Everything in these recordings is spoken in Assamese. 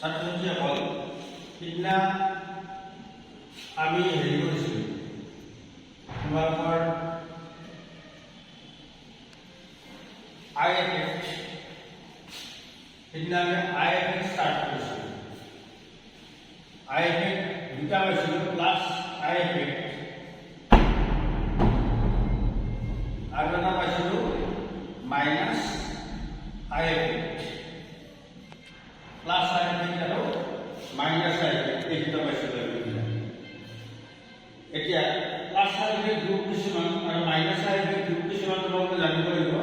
ছাত্ৰ-ছাত্ৰীসকল সিদিনা আমি হেৰি কৰিছিলোঁ তোমালোকৰ IFX সিদিনা আমি IFX ষ্টাৰ্ট কৰিছিলোঁ। IFX দুটা পাইছিলোঁ প্লাছ IFX আৰু এটা পাইছিলোঁ মাইনাছ IFX প্লাছ IFX আৰু মাইনাছ IFX এই দুটা পাইছিলোঁ। এতিয়া প্লাছ IFX গ্ৰুপ কিছুমান আৰু মাইনাছ IFX গ্ৰুপ কিছুমান তোমালোকে জানিব লাগিব,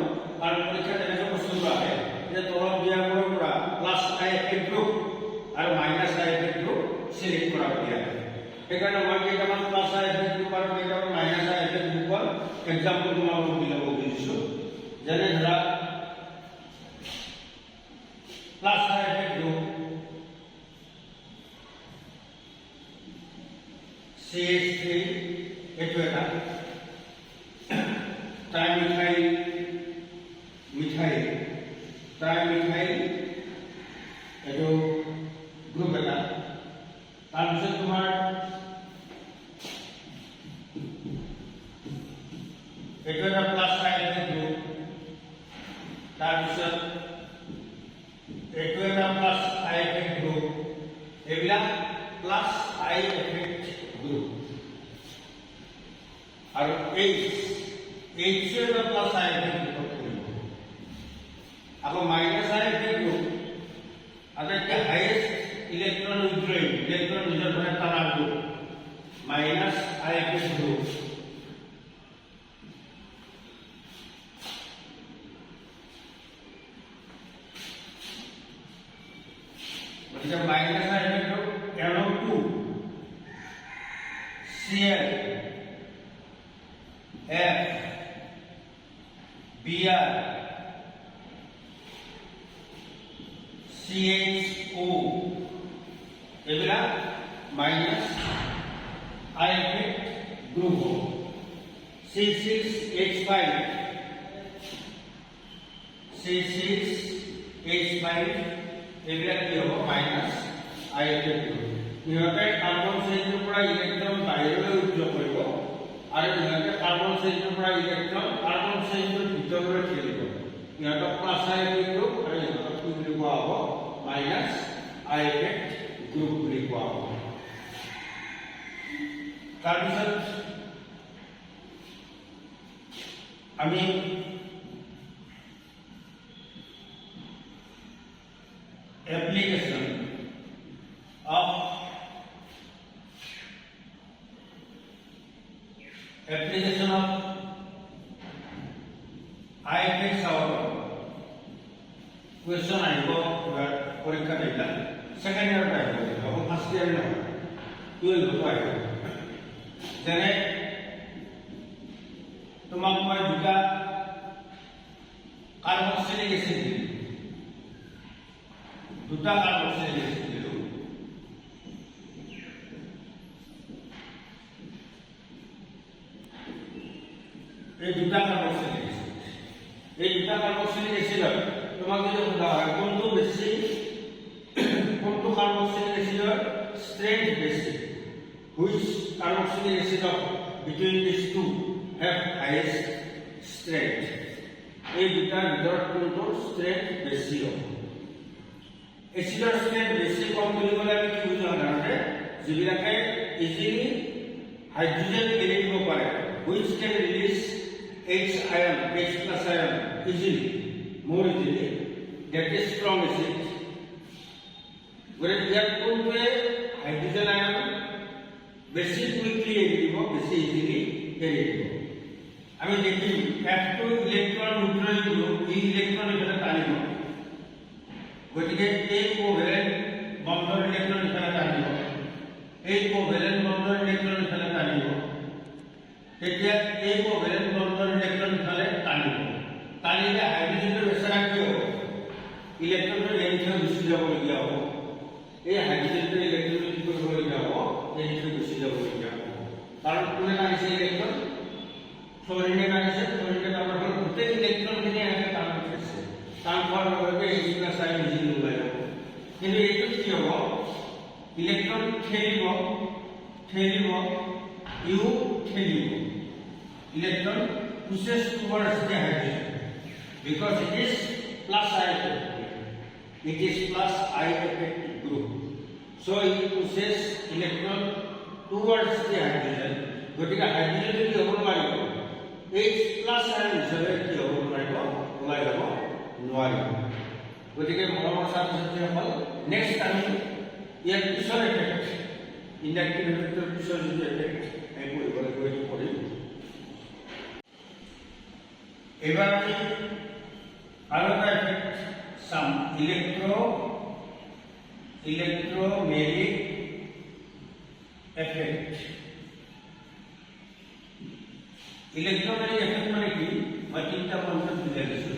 কাৰণ পৰীক্ষাত এনেকৈ প্ৰশ্নটো আহে যে তলত দিয়াবোৰৰ পৰা প্লাছ IFX গ্ৰুপ আৰু মাইনাছ IFX গ্ৰুপ চিলেক্ট কৰা বুলি আহে। সেইকাৰণে মই কেইটামান প্লাছ IFX গ্ৰুপ আৰু কেইটামান মাইনাছ IFX গ্ৰুপৰ এক্সাম্পল তোমালোকক দিব খুজিছোঁ। যেনে ধৰা প্লাছ IFX গ্ৰুপ CH3 এইটো এটা ট্ৰাইমিথাইল এইটো গ্ৰুপ এটা। তাৰপিছত তোমাৰ এইটো এটা প্লাছ IFX গ্ৰুপ। তাৰপিছত এইটো এটা প্লাছ IFX গ্ৰুপ। এইবিলাক প্লাছ IFX গ্ৰুপ। আৰু এইটো এটা প্লাছ IFX গ্ৰুপ কৰিব। আকৌ মাইনাছ IFX গ্ৰুপ আটাইতকৈ হাইয়েষ্ট ইলেক্ট্ৰন উইথড্ৰয়িং ইলেক্ট্ৰন নিজৰ পৰা টানা গ্ৰুপ মাইনাছ IFX গ্ৰুপ। গতিকে minus IFX group NO2 Cl F Br CHO এইবিলাক মাইনাছ IFX গ্ৰুপ হ'ব। C6H5 এইবিলাক কি হ'ব মাইনাছ IFX গ্ৰুপ। ইহঁতে কাৰ্বন চেইনৰ পৰা ইলেক্ট্ৰন বাহিৰলৈ উদ্যোগ কৰিব আৰু ইহঁতে কাৰ্বন চেইনৰ পৰা ইলেক্ট্ৰন কাৰ্বন চেইনৰ ভিতৰলৈ খেলিব। ইহঁতক প্লাছ IFX গ্ৰুপ আৰু ইহঁতক কি বুলি কোৱা হ'ব মাইনাছ IFX গ্ৰুপ বুলি কোৱা হ'ব। তাৰপিছত আমি application of IFX চাব কুৱেশ্যন আহিব পৰীক্ষা দিলা ছেকেণ্ড ইয়াৰত আহিব হ'ব ফাৰ্ষ্ট ইয়াৰ নহয় 12ত আহিব। যেনে তোমাক মই দুটা কাৰ্বক্সিলিক এচিড দিলোঁ এই দুটা কাৰ্বক্সিলিক এচিডৰ তোমাক যদি সোধা হয় কোনটো কাৰ্বক্সিলিক এচিডৰ ষ্ট্ৰেংথ বেছি, which carboxylic acid of between this to have highest strength, এই দুটাৰ ভিতৰত কোনটো ষ্ট্ৰেংথ বেছি হ'ব। এচিডৰ ষ্ট্ৰেংথ বেছি কম বুলি ক'লে আমি কি বুজো সাধাৰণতে যিবিলাকে ইজিলি হাইড্ৰোজেন এৰি দিব পাৰে, which can release H plus ion easily, more easily, that is strong acid. Whereas here কোনটোৱে হাইড্ৰোজেন আয়ন বেছি কুইকলি এৰি দিব, বেছি ইজিলি এৰি দিব। আমি দেখিম F2 ইলেক্ট্ৰন উইথড্ৰয়িং গ্ৰুপ ই ইলেক্ট্ৰন এখানে টানিব, গতিকে এই কোভেলেন্ট বন্ধৰ ইলেক্ট্ৰন এখানে টানিব, এই কোভেলেন্ট বন্ধৰ ইলেক্ট্ৰন এখানে টানিব। তেতিয়া এই কোভেলেন্ট বন্ধৰ ইলেক্ট্ৰন এখানে টানিলে হাইড্ৰোজেনৰ বেচাৰা কি হ'ব, ইলেক্ট্ৰনটো এৰি থৈ গুচি যাবলগীয়া হ'ব। এই হাইড্ৰোজেনটো ইলেক্ট্ৰন কি কৰিবলগীয়া হ'ব, এৰি থৈ গুচি যাবলগীয়া হ'ব। কাৰণ কোনে টানিছে ইলেক্ট্ৰন, ফ্লৰিনে টানিছে। ফ্লৰিনে টানাৰ ফলত গোটেই ইলেক্ট্ৰনখিনি এনেকৈ টান উঠিছে। টান হোৱাৰ লগে লগে H+ আয়ন ইজিলি ওলাই যাব কিন্তু এইটো কি হ'ব ইলেক্ট্ৰন ঠেলিব ইউ ঠেলিব electron pushes towards the hydrogen because it is plus I effective. It is plus I effective group. So it pushes electron towards the hydrogen. গতিকে হাইড্রোজেন কি হ'ব নোৱাৰিব H plus ion হিচাপে কি হ'ব নোৱাৰিব ওলাই যাব নোৱাৰিব গতিকে মৰমৰ ছাত্ৰ-ছাত্ৰীসকল নেক্সট আমি ইয়াৰ পিছৰ এফেক্ট ইণ্ডাক্টিভ এফেক্টৰ পিছৰ যিটো এফেক্ট আমি পঢ়িবলৈ গৈ পঢ়িম এবার আমি আরো একটা এফেক্ট সাম ইলেক্ট্রোম্যাগনেটিক এফেক্ট ইলেক্ট্রোম্যাগনেটিক এফেক্ট মানে কি মই তিনটা কনসেপ্ট বুঝাই দিছো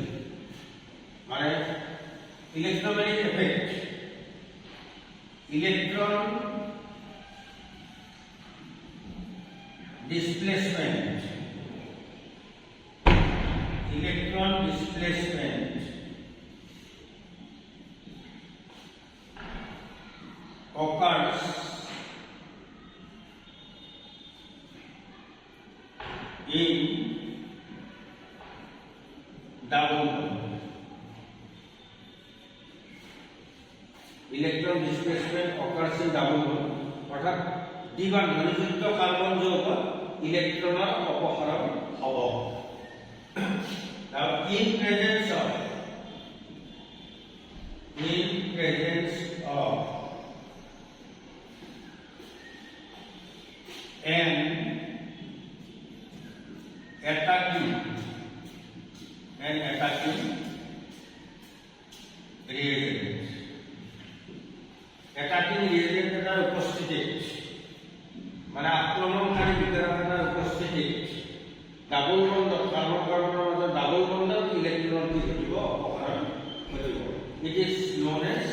মানে electromagnetic effect electron displacement occurs in double bond. Electron displacement occurs in double bond. অর্থাৎ দ্বিবন্ধনযুক্ত কার্বন যৌগ ইলেকট্রনের অপহরণ হব Now, in presence of an attacking reagent. Attacking reagent এর উপস্থিতি মানে আক্রমণকারী বিকিরণের উপস্থিতি ডাবল বন্ড কার্বন কার্বনের মধ্যে ডাবল বন্ডের ইলেকট্রন কি হইব অপহরণ হইব it is known as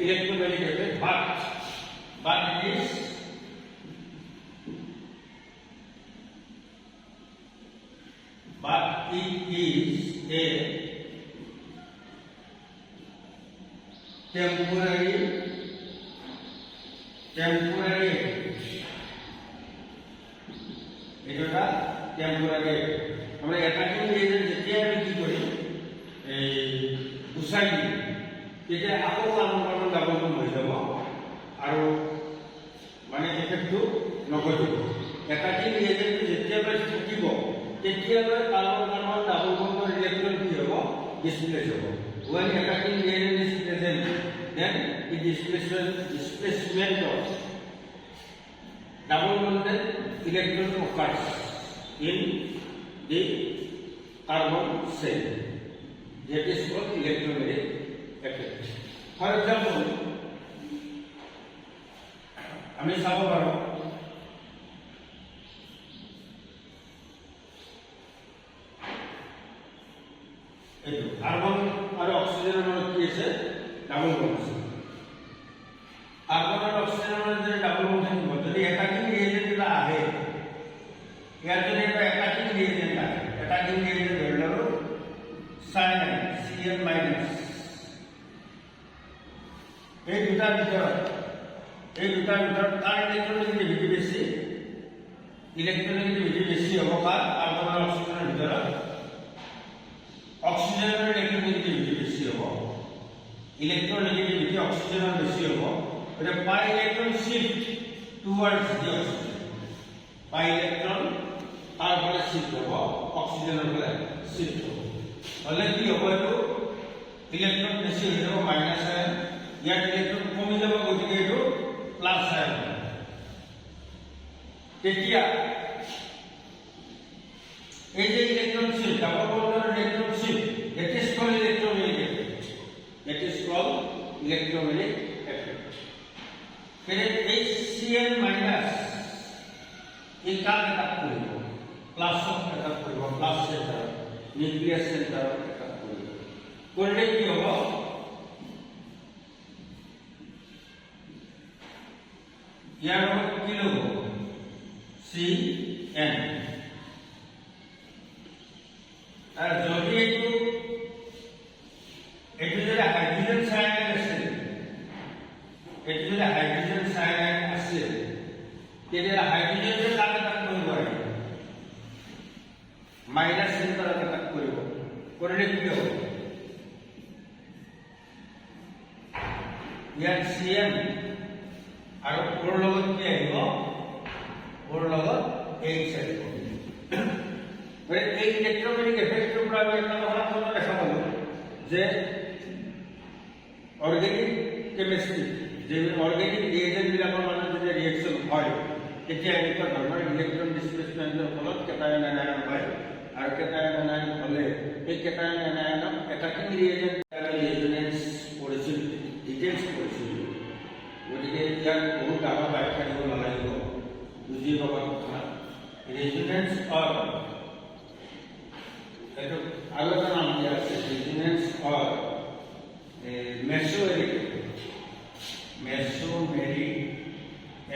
electromagnetic effect but it is a temporary এটা টেম্পোরারি আমরা অ্যাটাকিং এজেন্ট যেতিয়া আমি কি করি এই উসাই তেতিয়া আকৌ কাৰ্বন ডাবল বন্ড হৈ যাব আৰু মানে এফেক্টটো নঘটিব অ্যাটাকিং এজেন্ট যেতিয়া থাকিব তেতিয়ালৈ কাৰ্বন ডাবল বন্ডৰ ইলেক্ট্ৰন কি হ'ব ডিসপ্লেস হ'ব when attacking agent is present then the displacement of double bonded electron occurs in the carbon cell. That is called electromagnetic effect. For example, আমি চাব পাৰো এই কার্বন আর অক্সিজেনের মধ্যে কি আছে ডাবল বন্ড আছে কার্বন আর অক্সিজেনের মধ্যে ডাবল বন্ড থাকিব যদি অ্যাটাকিং রিয়েজেন্ট এটা আহে ইয়ার জন্য এটা অ্যাটাকিং রিয়েজেন্ট আহে অ্যাটাকিং রিয়েজেন্ট ধরে লও সায়ানাইড Cl- এই দুটার ভিতৰত তাৰ ইলেকট্ৰনেগেটিভিটি বেশি হ'ব কাৰ্বন আৰ অক্সিজেনেৰ ভিতৰত অক্সিজেনের ইলেকট্রনেগেটিভিটি বেশি হ'ব ইলেকট্রনেগেটিভিটি অক্সিজেনের বেশি হ'ব এটা pi electron shift towards the oxygen pi electron তার ফলে শিফট হ'ব অক্সিজেনের ফলে শিফট হ'ব হলে কি হ'ব এইটো ইলেকট্রন বেশি হৈ যাব মাইনাস আয়ন ইয়াত ইলেকট্রন কমি যাব গতিকে এইটো প্লাস আয়ন তেতিয়া এই যে ইলেকট্রন শিফট ডাবল বন্ডের electron shift that is called electromagnetic effect then HCl minus এই কার অ্যাটাক করব প্লাস অফ অ্যাটাক করব plus centre nucleus centre attack করব করলে কি হবে ইয়ার মধ্যে কি লব CN আর যদি একটু যদি হাইড্রোজেন সায়ানাইড আছে তেতিয়াহ'লে হাইড্ৰজেনে কাক এটাক কৰিব আহিব মাইনাছ চিন্তাত এটাক কৰিব কৰিলে কি হ'ব ইয়াত CM আৰু ওৰ লগত কি আহিব ওৰ লগত H আহিব এই ইলেক্ট্ৰমেগনেটিক এফেক্টৰ পৰা আমি এটা কথা দেখা পালো যে অৰ্গেনিক কেমিষ্ট্ৰি যে অৰ্গেনিক ৰিয়েজেণ্টবিলাকৰ মাজত যেতিয়া ৰিয়েকশ্যন হয় তেতিয়া এনেকুৱা ধৰণৰ ইলেক্ট্ৰন ডিছপ্লেচমেণ্টৰ ফলত কেটায়ন এনায়ন হয় আৰু কেটায়ন এনায়ন হ'লে এই কেটায়ন এনায়নক এটা কি ৰিয়েজেণ্ট ৰেজোনেন্স কৰিছিল ডিটেইলছ কৰিছিল গতিকে ইয়াক বহুত ডাঙৰ ব্যাখ্যা দিব নালাগিব বুজি পাব কথা ৰেজোনেন্স অৰ এইটো আৰু এটা নাম দিয়া আছে resonance or mesomeric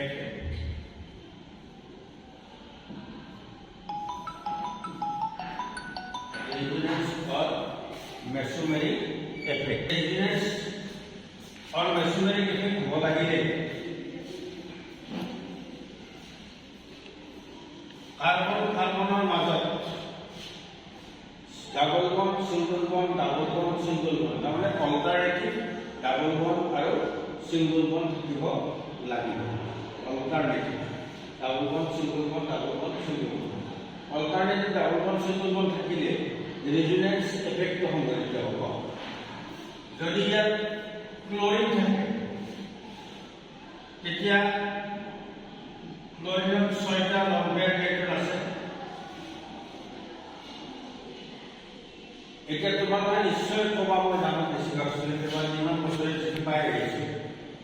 effect resonance or mesomeric effect resonance or mesomeric effect हो লাগিলে কাৰ্বনৰ মাজত ডাবল বন্ড সিঙ্গল বন্ড তাৰমানে অল্টাৰনেটিভ ডাবল বন্ড আৰু সিঙ্গল বন্ড থাকিব লাগিব alternative double bond single bond alternative double bond single bond থাকিলে ৰেজোনেন্স এফেক্ট সংঘটিত হ'ব যদি ইয়াত ক্লোৰিন থাকে তেতিয়া ক্লোৰিনত 6টা লং পেয়াৰ ইলেক্ট্ৰন আছে এতিয়া তোমালোকে নিশ্চয় ক'বা মই জানো বেছিভাগ ষ্টুডেণ্টে বা যিমান বছৰে চিঠি পাই আহিছে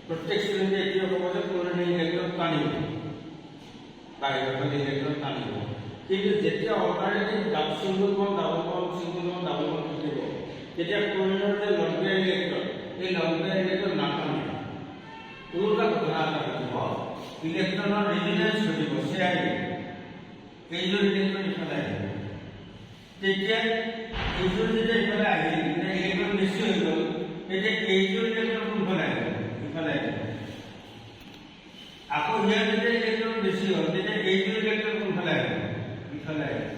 প্ৰত্যেক ষ্টুডেণ্টে এতিয়া ক'ব যে ক্লোৰিনে ইলেক্ট্ৰন টানিব বাহিৰৰ পৰা ইলেক্ট্ৰন টানিব কিন্তু যেতিয়া alternative single bond double bond থাকিব তেতিয়া ক্লোৰিনৰ যে লং পেয়াৰ ইলেক্ট্ৰন এই লং পেয়াৰ ইলেক্ট্ৰন নাটানে উল্টা ঘটনা এটা ঘটিব ইলেক্ট্ৰনৰ ৰেজোনেন্স ঘটিব চেয়াৰিং এইযোৰ ইলেক্ট্ৰন ইফালে আহিব তেতিয়া এইযোৰ যেতিয়া ইফালে আহিল ইলেক্ট্ৰন বেছি হৈ গ'ল তেতিয়া এইযোৰ ইলেক্ট্ৰন কোনফালে আহিব ইফালে আহিব আকৌ ইয়াৰ যেতিয়া ইলেক্ট্ৰন বেছি হ'ল তেতিয়া এইযোৰ ইলেক্ট্ৰন কোনফালে আহিব ইফালে আহিব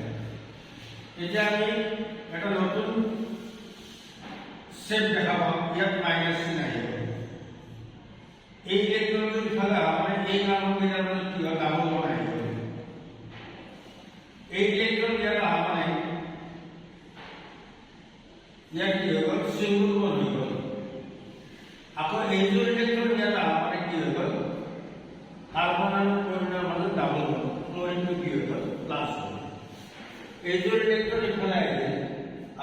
এতিয়া আমি এটা নতুন শেপ দেখা পাম ইয়াত মাইনাছ চিন আহিব এই ইলেক্ট্ৰনটো ইফালে অহা মানে এই নামকেইটাৰ মাজত কি হয় ডাবল বন্ড আহিব এই ইলেক্ট্ৰন ইয়াত অহা মানে ইয়াত কি হৈ গ'ল সিঙ্গল বন্ড হৈ গ'ল আকৌ এইযোৰ ইলেক্ট্ৰন ইয়াত অহা মানে কি হৈ গ'ল কাৰ্বন আৰু ক্লোৰিনৰ মাজত ডাবল বন্ড ক্লোৰিনটো কি হৈ গ'ল প্লাছ হ'ল এইযোৰ ইলেক্ট্ৰন ইফালে আহিলে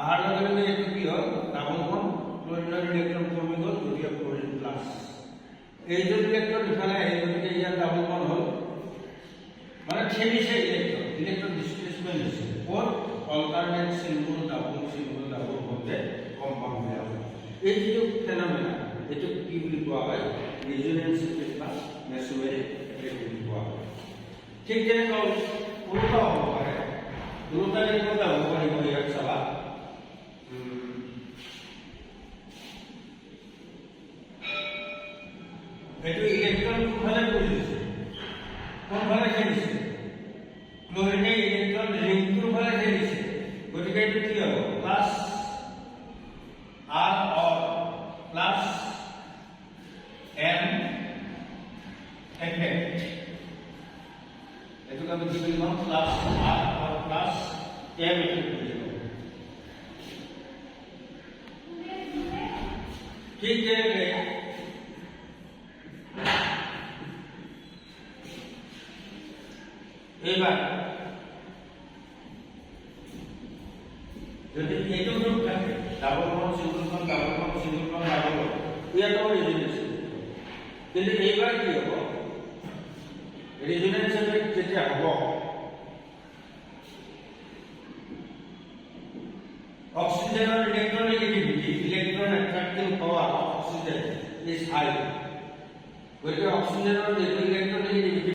অহাৰ লগে লগে এইটো কি হ'ল ডাবল বন্ড ক্লোৰিনৰ ইলেক্ট্ৰন কমি গ'ল গতিকে ক্লোৰিন প্লাছ এইযোৰ ইলেক্ট্ৰন ইফালে আহিল গতিকে ইয়াত ডাবল বন্ড হ'ল মানে ঠেলিছে ইলেক্ট্ৰন ডিছপ্লেচমেণ্ট হৈছে ক'ত অল্টাৰনেট সিঙ্গল ডাবল বন্ডে কম্পাউণ্ড হৈ আছে এই যিটো ফেনমেনা এইটো কি বুলি কোৱা হয় ৰেজোনেন্স এফেক্ট বা মেছোমেৰিক এফেক্ট বুলি কোৱা হয় ঠিক তেনেকৈ উল্টা হ'ব পাৰে উল্টা কেনেকুৱা হ'ব পাৰিব ইয়াত চাবা এইটো ইলেক্ট্ৰন কোনফালে পৰিছে কোনফালে খেলিছে ক্লোৰিনে ইলেক্ট্ৰন ৰিংটোৰ ফালে খেলিছে গতিকে এইটো কি হ'ব plus R or plus M effect itu kami bilang plus R or plus M effect ठीक है এবার যদি এইটো গ্রুপ থাকে ডাবল বন্ড সিঙ্গল বন্ড ইয়াত রেজোনেন্স কিন্তু এইবাৰ কি হ'ব ৰেজোনেন্স এফেক্ট যেতিয়া হ'ব অক্সিজেনৰ electronegativity electron attracting power of oxygen is high গতিকে অক্সিজেনৰ যিটো ইলেক্ট্ৰনেগেটিভিটি